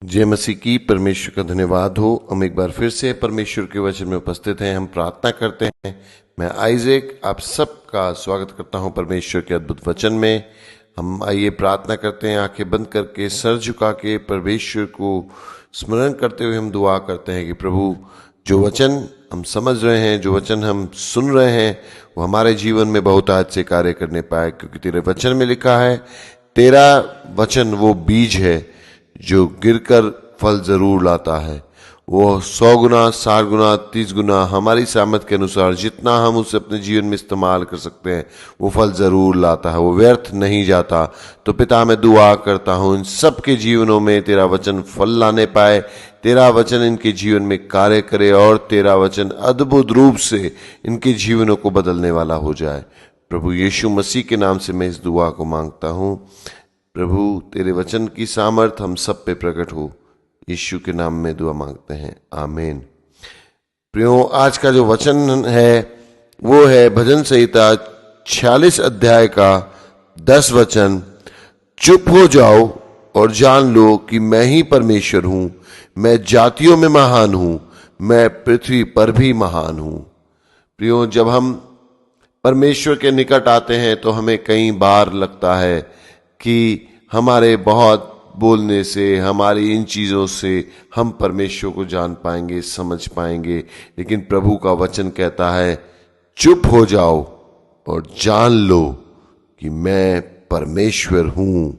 जय मसीह की। परमेश्वर का धन्यवाद हो। हम एक बार फिर से परमेश्वर के वचन में उपस्थित हैं। हम प्रार्थना करते हैं। मैं आइजैक आप सबका स्वागत करता हूं परमेश्वर के अद्भुत वचन में। हम आइए प्रार्थना करते हैं, आंखें बंद करके, सर झुका के परमेश्वर को स्मरण करते हुए हम दुआ करते हैं कि प्रभु, जो वचन हम समझ रहे हैं, जो वचन हम सुन रहे हैं, वो हमारे जीवन में बहुत आज से कार्य करने पाए, क्योंकि तेरे वचन में लिखा है, तेरा वचन वो बीज है जो गिरकर फल जरूर लाता है। वो 100 गुना, 60 गुना, 30 गुना हमारी सामर्थ के अनुसार जितना हम उसे अपने जीवन में इस्तेमाल कर सकते हैं, वो फल जरूर लाता है, वो व्यर्थ नहीं जाता। तो पिता, मैं दुआ करता हूँ इन सबके जीवनों में तेरा वचन फल लाने पाए, तेरा वचन इनके जीवन में कार्य करे और तेरा वचन अद्भुत रूप से इनके जीवनों को बदलने वाला हो जाए। प्रभु यीशु मसीह के नाम से मैं इस दुआ को मांगता हूँ। प्रभु, तेरे वचन की सामर्थ हम सब पे प्रकट हो, यीशु के नाम में दुआ मांगते हैं, आमीन। प्रियो, आज का जो वचन है वो है भजन संहिता 46 अध्याय का 10 वचन। चुप हो जाओ और जान लो कि मैं ही परमेश्वर हूं, मैं जातियों में महान हूं, मैं पृथ्वी पर भी महान हूं। प्रियो, जब हम परमेश्वर के निकट आते हैं तो हमें कई बार लगता है कि हमारे बहुत बोलने से, हमारी इन चीज़ों से हम परमेश्वर को जान पाएंगे, समझ पाएंगे। लेकिन प्रभु का वचन कहता है, चुप हो जाओ और जान लो कि मैं परमेश्वर हूं।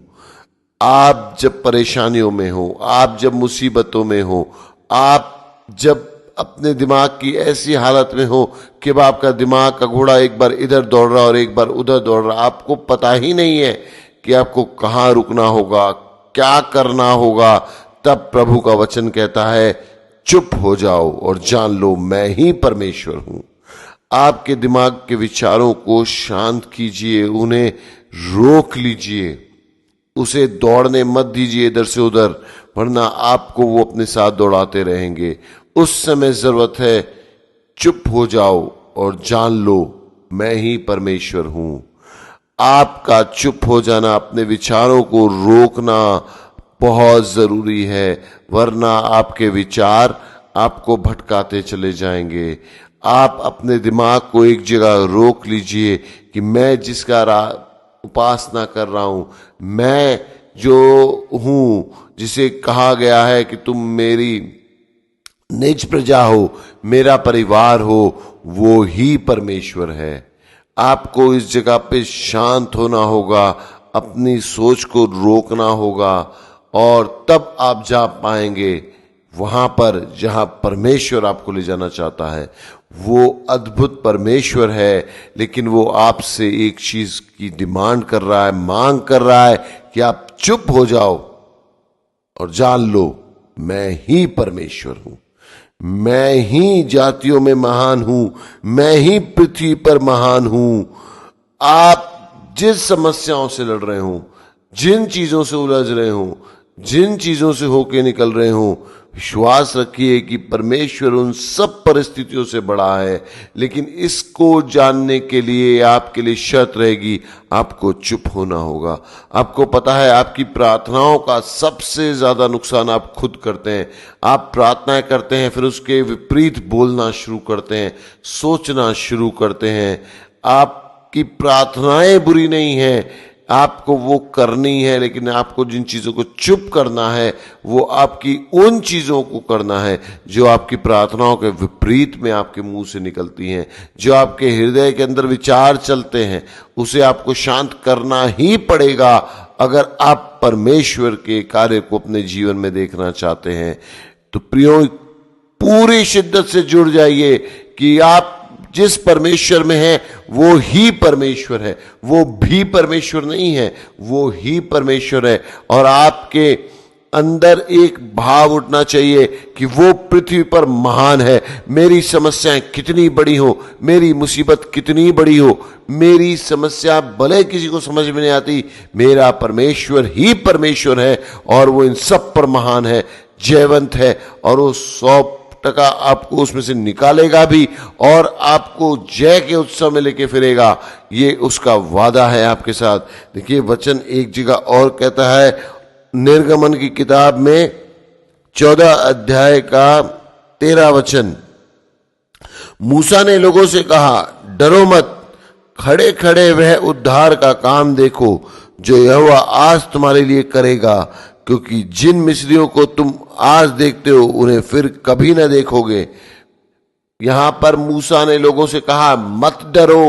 आप जब परेशानियों में हो, आप जब मुसीबतों में हो, आप जब अपने दिमाग की ऐसी हालत में हो कि आपका दिमाग का घोड़ा एक बार इधर दौड़ रहा और एक बार उधर दौड़ रहा, आपको पता ही नहीं है कि आपको कहाँ रुकना होगा, क्या करना होगा, तब प्रभु का वचन कहता है, चुप हो जाओ और जान लो मैं ही परमेश्वर हूं। आपके दिमाग के विचारों को शांत कीजिए, उन्हें रोक लीजिए, उसे दौड़ने मत दीजिए इधर से उधर, वरना आपको वो अपने साथ दौड़ाते रहेंगे। उस समय जरूरत है, चुप हो जाओ और जान लो मैं ही परमेश्वर हूं। आपका चुप हो जाना, अपने विचारों को रोकना बहुत जरूरी है, वरना आपके विचार आपको भटकाते चले जाएंगे। आप अपने दिमाग को एक जगह रोक लीजिए कि मैं जिसका उपासना कर रहा हूं, मैं जो हूं, जिसे कहा गया है कि तुम मेरी निज प्रजा हो, मेरा परिवार हो, वो ही परमेश्वर है। आपको इस जगह पे शांत होना होगा, अपनी सोच को रोकना होगा, और तब आप जा पाएंगे वहां पर जहां परमेश्वर आपको ले जाना चाहता है। वो अद्भुत परमेश्वर है, लेकिन वो आपसे एक चीज की डिमांड कर रहा है, मांग कर रहा है कि आप चुप हो जाओ और जान लो मैं ही परमेश्वर हूं, मैं ही जातियों में महान हूं, मैं ही पृथ्वी पर महान हूं। आप जिस समस्याओं से लड़ रहे हो, जिन चीजों से उलझ रहे हो, जिन चीजों से होके निकल रहे हो, विश्वास रखिए कि परमेश्वर उन सब परिस्थितियों से बड़ा है। लेकिन इसको जानने के लिए आपके लिए शर्त रहेगी, आपको चुप होना होगा। आपको पता है, आपकी प्रार्थनाओं का सबसे ज्यादा नुकसान आप खुद करते हैं। आप प्रार्थनाएं करते हैं, फिर उसके विपरीत बोलना शुरू करते हैं, सोचना शुरू करते हैं। आपकी प्रार्थनाएं बुरी नहीं हैं, आपको वो करनी है, लेकिन आपको जिन चीजों को चुप करना है, वो आपकी उन चीजों को करना है जो आपकी प्रार्थनाओं के विपरीत में आपके मुंह से निकलती हैं। जो आपके हृदय के अंदर विचार चलते हैं, उसे आपको शांत करना ही पड़ेगा अगर आप परमेश्वर के कार्य को अपने जीवन में देखना चाहते हैं। तो प्रियो, पूरी शिद्दत से जुड़ जाइए कि आप जिस परमेश्वर में है वो ही परमेश्वर है, वो भी परमेश्वर नहीं है, वो ही परमेश्वर है। और आपके अंदर एक भाव उठना चाहिए कि वो पृथ्वी पर महान है। मेरी समस्याएं कितनी बड़ी हो, मेरी मुसीबत कितनी बड़ी हो, मेरी समस्या भले किसी को समझ में नहीं आती, मेरा परमेश्वर ही परमेश्वर है और वो इन सब पर महान है, जयवंत है, और वो 100% आपको उसमें से निकालेगा भी और आपको जय के उत्सव में लेके फिरेगा। ये उसका वादा है आपके साथ। देखिए, वचन एक जगह और कहता है, निर्गमन की किताब में 14 अध्याय का 13 वचन। मूसा ने लोगों से कहा, डरो मत, खड़े खड़े वह उद्धार का काम देखो जो यहोवा आज तुम्हारे लिए करेगा, क्योंकि जिन मिस्रियों को तुम आज देखते हो उन्हें फिर कभी न देखोगे। यहां पर मूसा ने लोगों से कहा, मत डरो,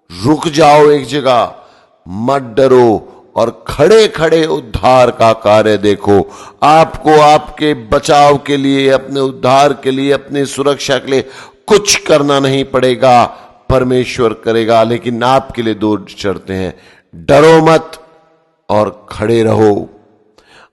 रुक जाओ एक जगह, मत डरो और खड़े खड़े उद्धार का कार्य देखो। आपको आपके बचाव के लिए, अपने उद्धार के लिए, अपनी सुरक्षा के लिए कुछ करना नहीं पड़ेगा, परमेश्वर करेगा। लेकिन आपके लिए दो शर्तें हैं, डरो मत और खड़े रहो।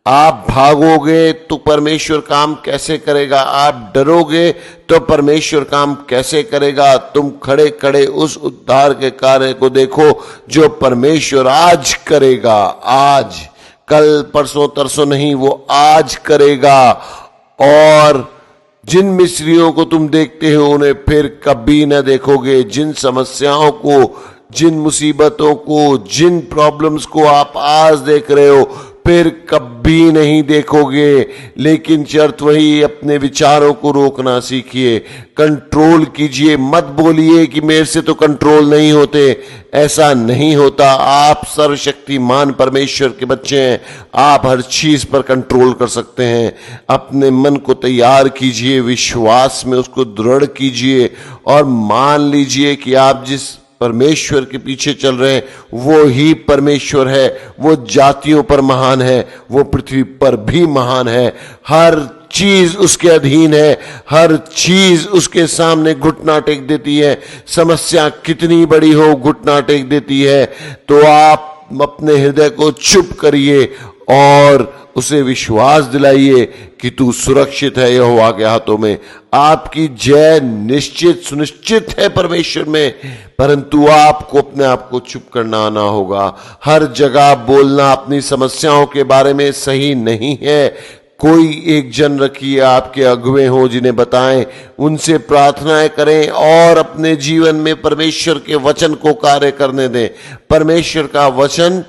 आप भागोगे तो परमेश्वर काम कैसे करेगा? आप डरोगे तो परमेश्वर काम कैसे करेगा? तुम खड़े खड़े उस उद्धार के कार्य को देखो जो परमेश्वर आज करेगा। आज, कल परसों तरसों नहीं, वो आज करेगा। और जिन मिस्रियों को तुम देखते हो उन्हें फिर कभी न देखोगे। जिन समस्याओं को, जिन मुसीबतों को, जिन प्रॉब्लम्स को आप आज देख रहे हो फिर कभी नहीं देखोगे। लेकिन शर्त वही, अपने विचारों को रोकना सीखिए, कंट्रोल कीजिए। मत बोलिए कि मेरे से तो कंट्रोल नहीं होते, ऐसा नहीं होता। आप सर्वशक्तिमान परमेश्वर के बच्चे हैं, आप हर चीज पर कंट्रोल कर सकते हैं। अपने मन को तैयार कीजिए, विश्वास में उसको दृढ़ कीजिए और मान लीजिए कि आप जिस परमेश्वर के पीछे चल रहे हैं वो ही परमेश्वर है। वो जातियों पर महान है, वो पृथ्वी पर भी महान है। हर चीज उसके अधीन है, हर चीज उसके सामने घुटना टेक देती है। समस्या कितनी बड़ी हो, घुटना टेक देती है। तो आप अपने हृदय को चुप करिए और उसे विश्वास दिलाइए कि तू सुरक्षित है यहोवा के हाथों में। आपकी जय निश्चित सुनिश्चित है परमेश्वर में, परंतु आपको अपने आप को चुप करना आना होगा। हर जगह बोलना अपनी समस्याओं के बारे में सही नहीं है। कोई एक जन रखिए, आपके अगुवे हो जिन्हें बताएं, उनसे प्रार्थनाएं करें और अपने जीवन में परमेश्वर के वचन को कार्य करने दें। परमेश्वर का वचन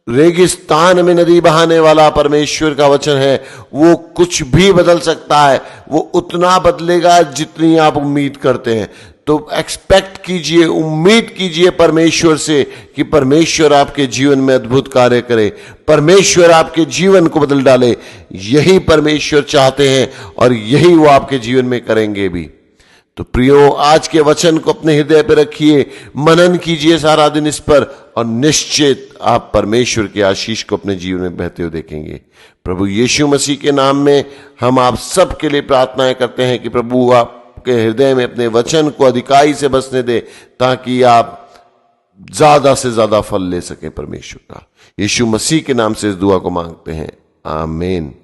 रेगिस्तान में नदी बहाने वाला परमेश्वर का वचन है। वो कुछ भी बदल सकता है, वो उतना बदलेगा जितनी आप उम्मीद करते हैं। तो एक्सपेक्ट कीजिए, उम्मीद कीजिए परमेश्वर से कि परमेश्वर आपके जीवन में अद्भुत कार्य करे, परमेश्वर आपके जीवन को बदल डाले। यही परमेश्वर चाहते हैं और यही वो आपके जीवन में करेंगे भी। तो प्रियो, आज के वचन को अपने हृदय पर रखिए, मनन कीजिए सारा दिन इस पर और निश्चित आप परमेश्वर की आशीष को अपने जीवन में बहते हुए देखेंगे। प्रभु यीशु मसीह के नाम में हम आप सब के लिए प्रार्थनाएं करते हैं कि प्रभु आपके हृदय में अपने वचन को अधिकाई से बसने दे, ताकि आप ज्यादा से ज्यादा फल ले सकें परमेश्वर का। यीशु मसीह के नाम से इस दुआ को मांगते हैं, आमीन।